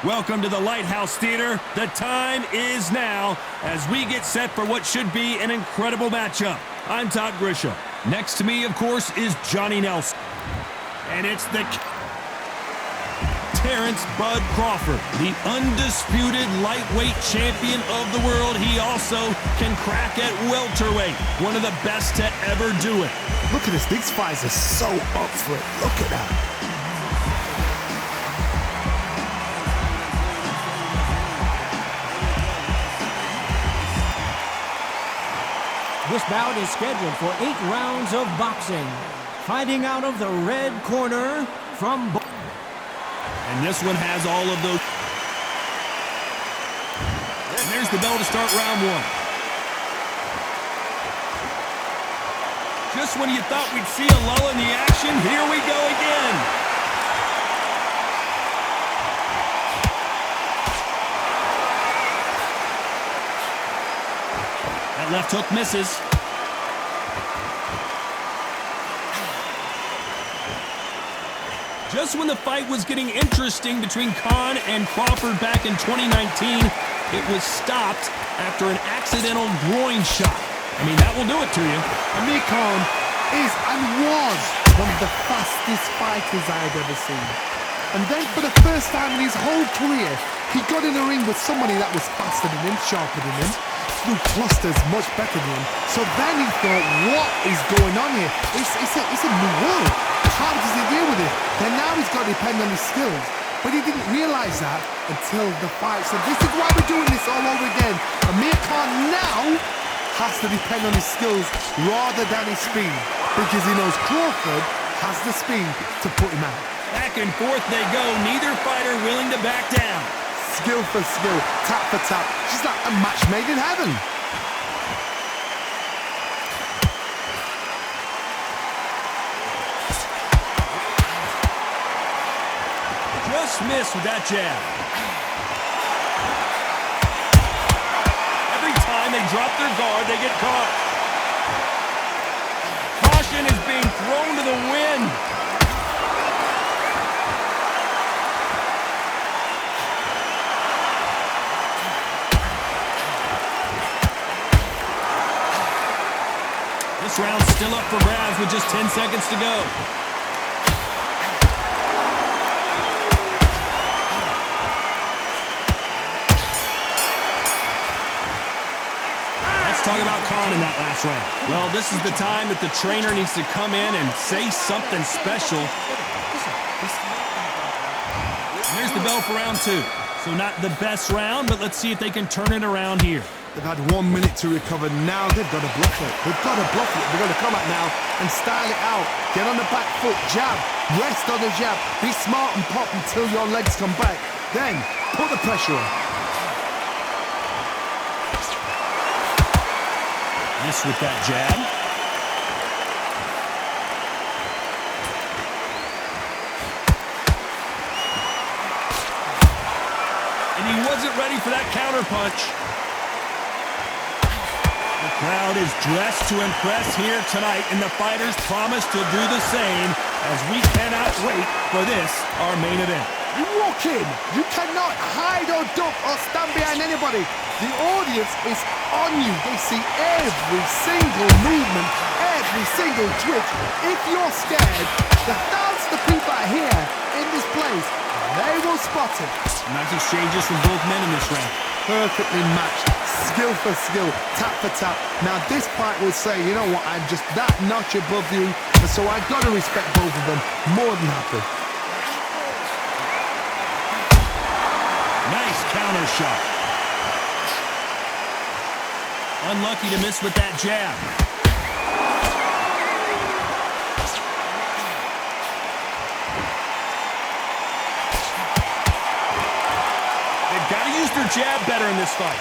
Welcome to the Lighthouse Theater. The time is now as we get set for what should be an incredible matchup. I'm Todd Grisham. Next to me, of course, is Johnny Nelson. And it's the Terrence Bud Crawford, the undisputed lightweight champion of the world. He also can crack at welterweight, one of the best to ever do it. Look at this. These fights are so up for it. Look at that. This bout is scheduled for 8 rounds of boxing. Fighting out of the red corner from... And this one has all of those. And there's the bell to start round one. Just when you thought we'd see a lull in the action, here we go again. That left hook misses. Just when the fight was getting interesting between Khan and Crawford back in 2019, it was stopped after an accidental groin shot. I mean, that will do it to you. Amir Khan is and was one of the fastest fighters I've ever seen. And then for the first time in his whole career, he got in a ring with somebody that was faster than him, sharper than him, threw clusters much better than him. So then he thought, what is going on here? It's a new world. How does he deal with it? Then now he's got to depend on his skills. But he didn't realize that until the fight. So this is why we're doing this all over again. Amir Khan now has to depend on his skills rather than his speed, because he knows Crawford has the speed to put him out. Back and forth they go, neither fighter willing to back down. Skill for skill, tap for tap, just like a match made in heaven. Just missed with that jab. Every time they drop their guard, they get caught. Caution is being thrown to the wind. This round's still up for grabs with just 10 seconds to go. Talk about Khan in that last round. Well, this is the time that the trainer needs to come in and say something special. And there's the bell for round two. So not the best round, but let's see if they can turn it around here. They've had 1 minute to recover. Now they've got to bluff it. They've got to bluff it. They've got to come out now and style it out. Get on the back foot, jab, rest on the jab. Be smart and pop until your legs come back. Then put the pressure on. Miss with that jab. And he wasn't ready for that counter punch. The crowd is dressed to impress here tonight, and the fighters promise to do the same as we cannot wait for this, our main event. You walk in, you cannot hide or duck or stand behind anybody. The audience is on you. They see every single movement, every single twitch. If you're scared, the thousands of people are here in this place. They will spot it. Nice exchanges from both men in this round. Perfectly matched, skill for skill, tap for tap. Now this fight will say, you know what, I'm just that notch above you, and so I've got to respect both of them. More than happy. Nice counter shot. Unlucky to miss with that jab. They've got to use their jab better in this fight.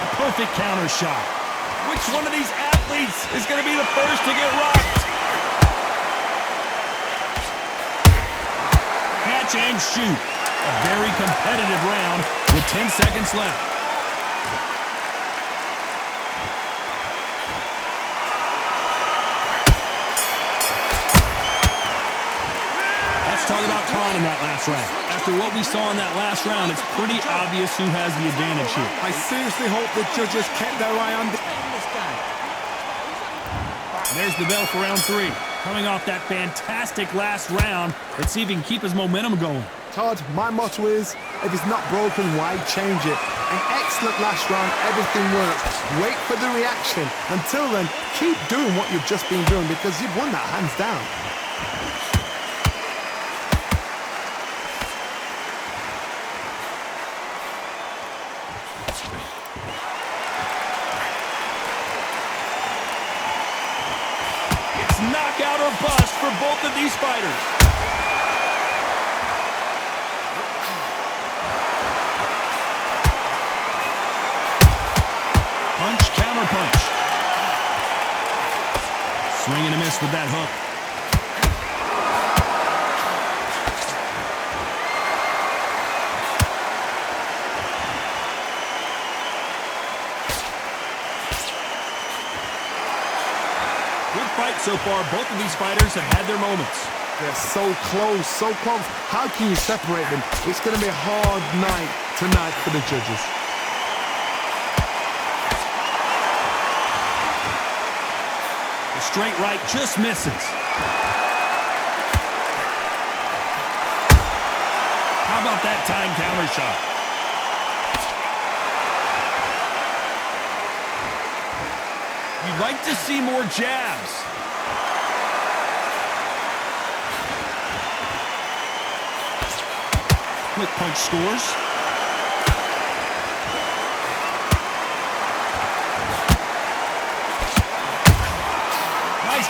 A perfect counter shot. Which one of these athletes is going to be the first to get rocked? Catch and shoot. A very competitive round with 10 seconds left. talk about Khan in that last round. After what we saw in that last round, it's pretty obvious who has the advantage here. I seriously hope the judges kept their eye on the... There's the bell for round 3. Coming off that fantastic last round, let's see if he can keep his momentum going. Todd, my motto is, if it's not broken, why change it? An excellent last round, everything works. Wait for the reaction. Until then, keep doing what you've just been doing because you've won that hands down. It's knockout or bust for both of these fighters. Punch, counter punch. Swing and a miss with that hook. Good fight so far. Both of these fighters have had their moments. They're so close, so close. How can you separate them? It's going to be a hard night tonight for the judges. Straight right just misses. How about that time counter shot? You'd like to see more jabs. Quick punch scores.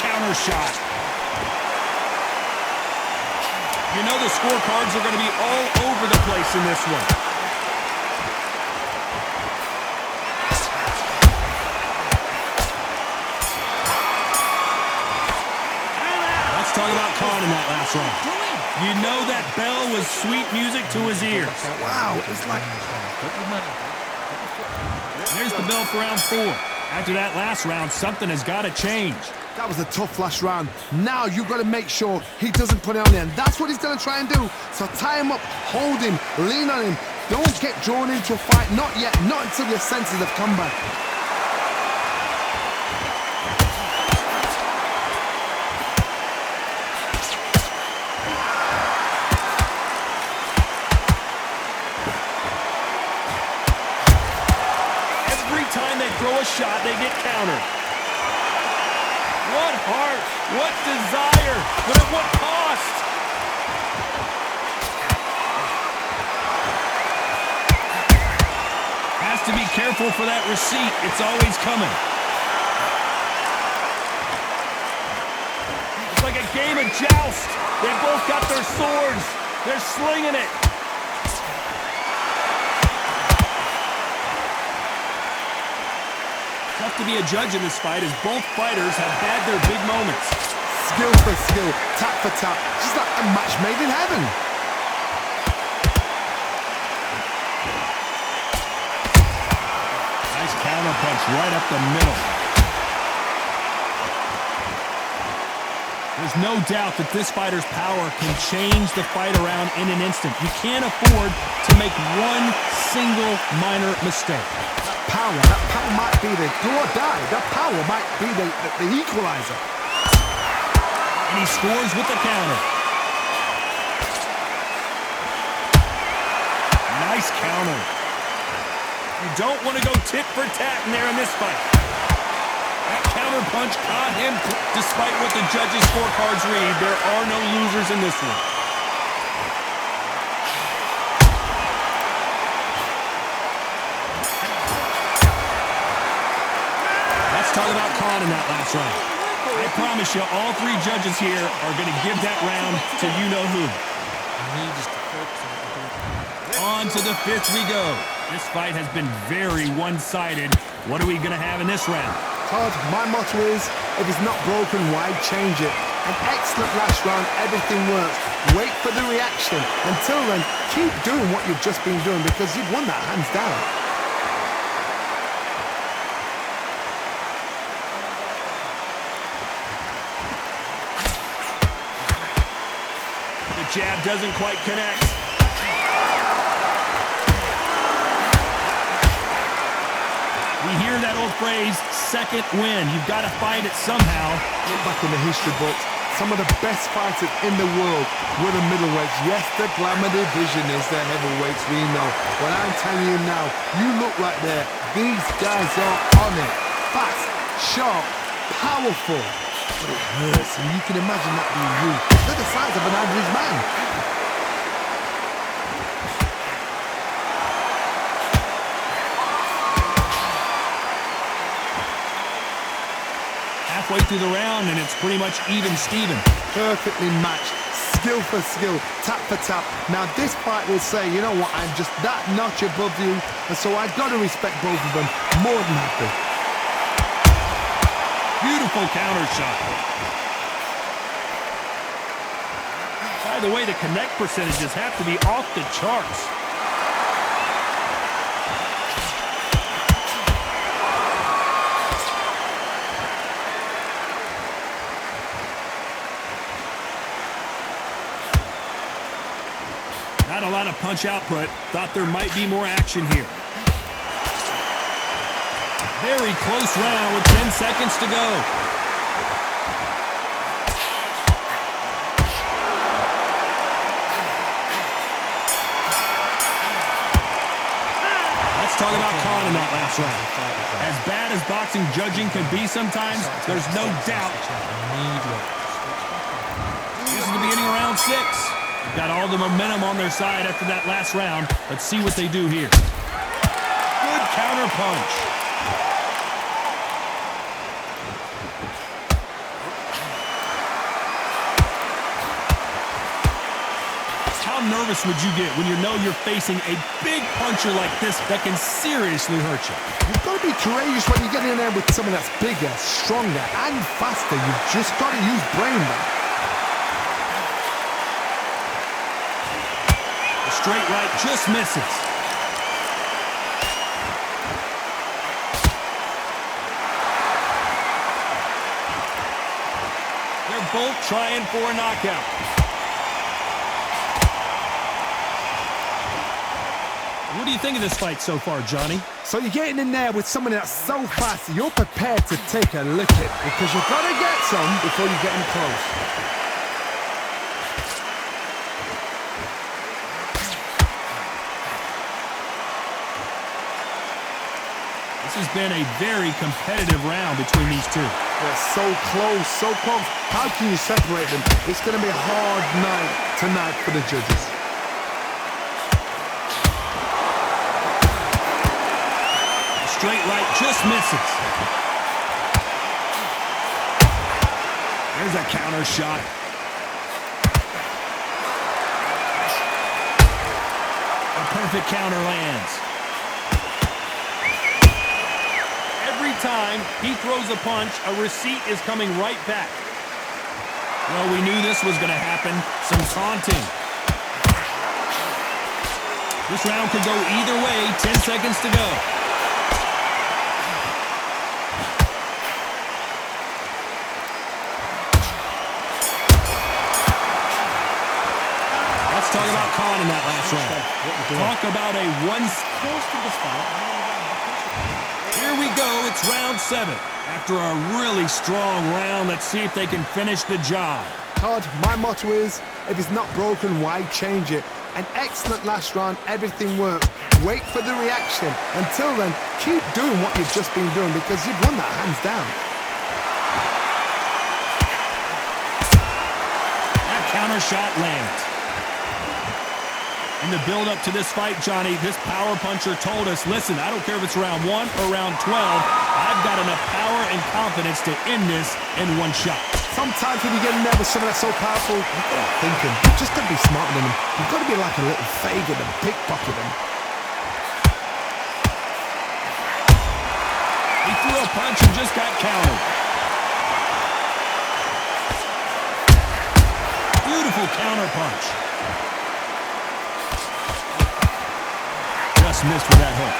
Counter shot. You know the scorecards are going to be all over the place in this one. Let's talk about Khan in that last round. You know that bell was sweet music to his ears. Wow, it's like... There's the bell for round 4. After that last round, something has got to change. That was a tough last round. Now you've got to make sure he doesn't put it on there. And that's what he's going to try and do. So tie him up, hold him, lean on him. Don't get drawn into a fight. Not yet. Not until your senses have come back. Every time they throw a shot, they get countered. What heart, what desire, but at what cost? Has to be careful for that receipt. It's always coming. It's like a game of joust. They both got their swords. They're slinging it. Tough to be a judge in this fight as both fighters have had their big moments. Skill for skill, tap for tap, just like a match made in heaven. Nice counter punch right up the middle. There's no doubt that this fighter's power can change the fight around in an instant. You can't afford to make one single minor mistake. That power might be the do or die. That power might be the equalizer. And he scores with the counter. Nice counter. You don't want to go tit for tat in there in this fight. That counter punch caught him. Despite what the judges' scorecards read, there are no losers in this one. Talk about Khan in that last round. I promise you, all 3 judges here are going to give that round to you-know-who. On to the 5th we go. This fight has been very one-sided. What are we going to have in this round? Todd, my motto is, if it's not broken, why change it? An excellent last round, everything works. Wait for the reaction. Until then, keep doing what you've just been doing because you've won that hands down. jab doesn't quite connect. We hear that old phrase, second win. You've got to find it somehow. Look back in the history books. Some of the best fighters in the world were the middleweights. Yes, the glamour division is the heavyweights, we know. But I'm telling you now, you look right there. These guys are on it. Fast, sharp, powerful. But it hurts, and you can imagine that being you. They're the size of an average man. Halfway through the round, and it's pretty much even Steven. Perfectly matched, skill for skill, tap for tap. Now this fight will say, you know what, I'm just that notch above you, and so I've got to respect both of them more than happy. Beautiful counter shot. By the way, the connect percentages have to be off the charts. Not a lot of punch output. Thought there might be more action here. Very close round with 10 seconds to go. Let's talk about Khan in that last round. As bad as boxing judging can be sometimes, there's no doubt. This is the beginning of round 6. They've got all the momentum on their side after that last round. Let's see what they do here. Good counter punch. How nervous would you get when you know you're facing a big puncher like this that can seriously hurt you? You've got to be courageous when you get in there with someone that's bigger, stronger, and faster. You've just got to use brain back. Straight right just misses. They're both trying for a knockout. What do you think of this fight so far, Johnny? So you're getting in there with someone that's so fast, you're prepared to take a lick at because you've got to get some before you get in close. This has been a very competitive round between these two. They're so close, so close. How can you separate them? It's going to be a hard night tonight for the judges. Straight right just misses. There's a counter shot. A perfect counter lands. Every time he throws a punch, a receipt is coming right back. Well, we knew this was going to happen. Some taunting. This round could go either way. 10 seconds to go. Let's talk about Khan in that last round. Talk about a close to this fight. Here we go, it's round 7. After a really strong round, let's see if they can finish the job. Todd, my motto is, if it's not broken, why change it? An excellent last round, everything worked. Wait for the reaction. Until then, keep doing what you've just been doing because you've won that hands down. That counter shot lands. In the build-up to this fight, Johnny, this power puncher told us, listen, I don't care if it's round 1 or round 12, I've got enough power and confidence to end this in one shot. Sometimes when you get in there with someone that's so powerful, you've got to think him. You've just got to be smarter than him. You've got to be like a little Fagin and pickpocket him. He threw a punch and just got countered. Beautiful counter punch. Just missed with that hook.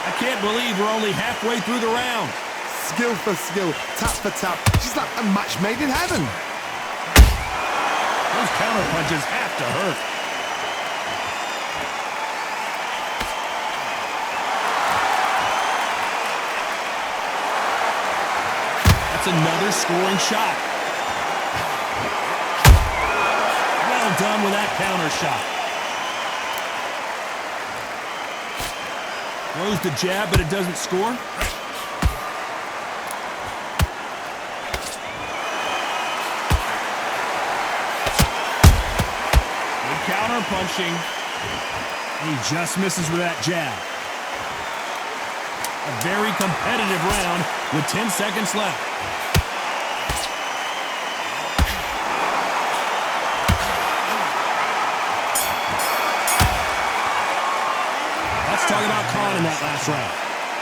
I can't believe we're only halfway through the round. skill for skill, tap for tap. She's like a match made in heaven. Those counter punches have to hurt. That's another scoring shot. Well done with that counter shot. Throws the jab, but it doesn't score. Good counter punching. He just misses with that jab. A very competitive round with 10 seconds left. Let's talk about Khan in that last round.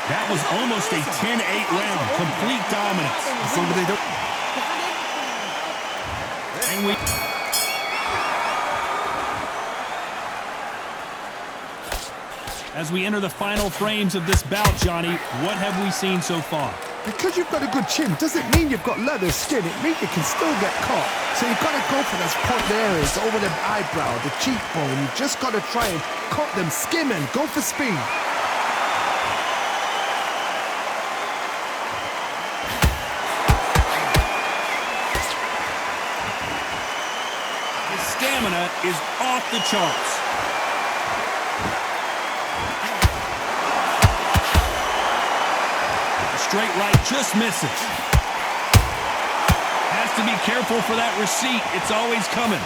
That was almost a 10-8 round. Complete dominance. Somebody don't... And we... As we enter the final frames of this bout, Johnny, what have we seen so far? Because you've got a good chin doesn't mean you've got leather skin. It means you can still get caught. So you've got to go for those point areas over the eyebrow, the cheekbone. You've just got to try and cut them, skim and go for speed. His stamina is off the charts. Straight right just misses. Has to be careful for that receipt. It's always coming.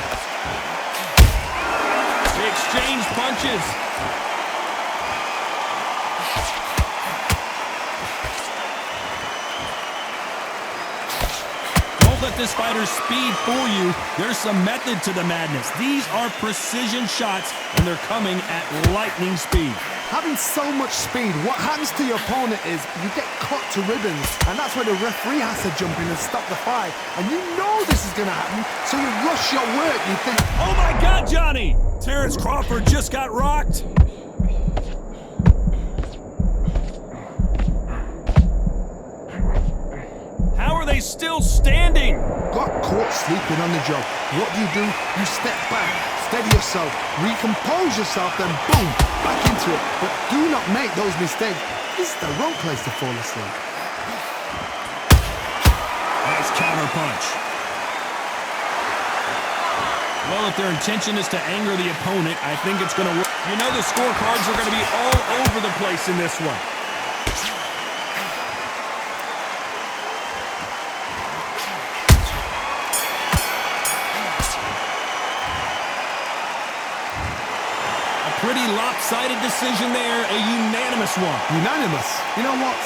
They exchange punches. Don't let this fighter's speed fool you. There's some method to the madness. These are precision shots, and they're coming at lightning speed. Having so much speed, what happens to your opponent is you get cut to ribbons, and that's where the referee has to jump in and stop the fight. And you know this is going to happen, so you rush your work. You think, oh my God, Johnny! Terrence Crawford just got rocked. How are they still standing? got caught sleeping on the job. What do? You step back, steady yourself, recompose yourself, then boom, back into it. But do not make those mistakes. This is the wrong place to fall asleep. Nice counter punch. Well, if their intention is to anger the opponent, I think it's going to work. You know the scorecards are going to be all over the place in this one. A pretty lopsided decision there, a unanimous one. Unanimous. You know what?